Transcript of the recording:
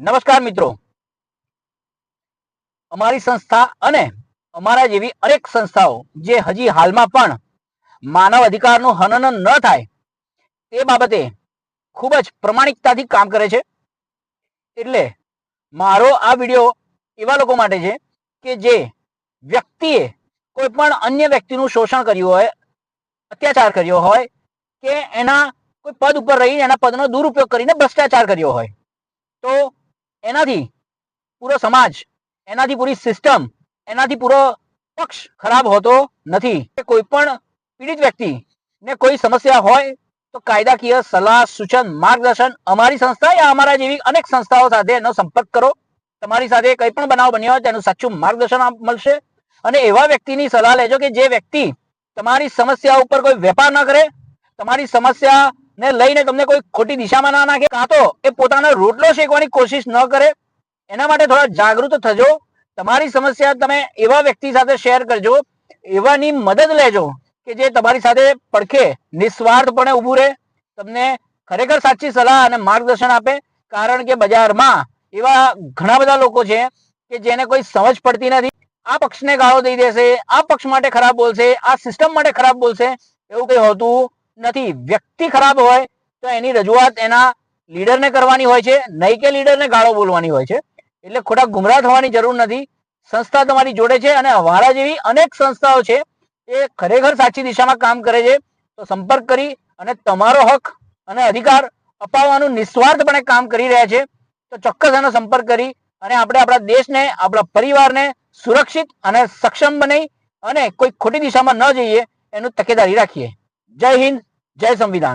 નમસ્કાર મિત્રો, અમારી સંસ્થા અને અમારા જેવી અનેક સંસ્થાઓ જે હજી હાલમાં પણ માનવ અધિકારનું હનન ન થાય તે બાબતે ખૂબ જ પ્રમાણિકતાથી કામ કરે છે. એટલે મારો આ વિડીયો એવા લોકો માટે છે કે જે વ્યક્તિએ કોઈ પણ અન્ય વ્યક્તિનું શોષણ કર્યું હોય, અત્યાચાર કર્યો હોય કે એના કોઈ પદ ઉપર રહીને એના પદનો દુરુપયોગ કરીને ભ્રષ્ટાચાર કર્યો હોય, તો એનાથી પૂરો સમાજ, એનાથી પૂરી સિસ્ટમ, એનાથી પૂરો પક્ષ ખરાબ હોતો નથી. કોઈ પણ પીડિત વ્યક્તિને કોઈ સમસ્યા હોય તો કાયદાકીય સલાહ, સૂચન, માર્ગદર્શન અમારી સંસ્થા યા અમારા જેવી અનેક સંસ્થાઓ સાથે એનો સંપર્ક કરો. તમારી સાથે કંઈ પણ બનાવ બન્યો હોય તેનું સાચું માર્ગદર્શન મળશે. અને એવા વ્યક્તિની સલાહ લેજો કે જે વ્યક્તિ તમારી સમસ્યા ઉપર કોઈ વેપાર ન કરે, તમારી સમસ્યાને લઈને તમને કોઈ ખોટી દિશામાં ના નાખે, કાં તો એ પોતાનો રોટલો શેકવાની કોશિશ ન કરે. એના માટે થોડા જાગૃત થજો. તમારી સમસ્યા તમે એવા વ્યક્તિ સાથે શેર કરજો, એવાની મદદ લેજો કે જે તમારી સાથે પડખે નિસ્વાર્થપણે ઊભું રહે, તમને ખરેખર સાચી સલાહ અને માર્ગદર્શન આપે. કારણ કે બજારમાં એવા ઘણા બધા લોકો છે કે જેને કોઈ સમજ પડતી નથી. આ પક્ષને ગાળો દઈ દેશે, આ પક્ષ માટે ખરાબ બોલશે, આ સિસ્ટમ માટે ખરાબ બોલશે. એવું કંઈ હોતું નથી. વ્યક્તિ ખરાબ હોય તો એની રજૂઆત એના લીડરને કરવાની હોય છે, નહીં કે લીડરને ગાળો બોલવાની હોય છે. એટલે ખોટા ગુમરાહ થવાની જરૂર નથી. સંસ્થા તમારી જોડે છે અને અમારા જેવી અનેક સંસ્થાઓ છે એ ખરેખર સાચી દિશામાં કામ કરે છે. તો સંપર્ક કરી અને તમારો હક અને અધિકાર અપાવવાનું નિસ્વાર્થપણે કામ કરી રહ્યા છે. તો ચોક્કસ એનો સંપર્ક કરી અને આપણે આપણા દેશને, આપણા પરિવારને સુરક્ષિત અને સક્ષમ બનાવી અને કોઈ ખોટી દિશામાં ન જઈએ એનું તકેદારી રાખીએ. જય હિન્દ, જય સંવિધાન.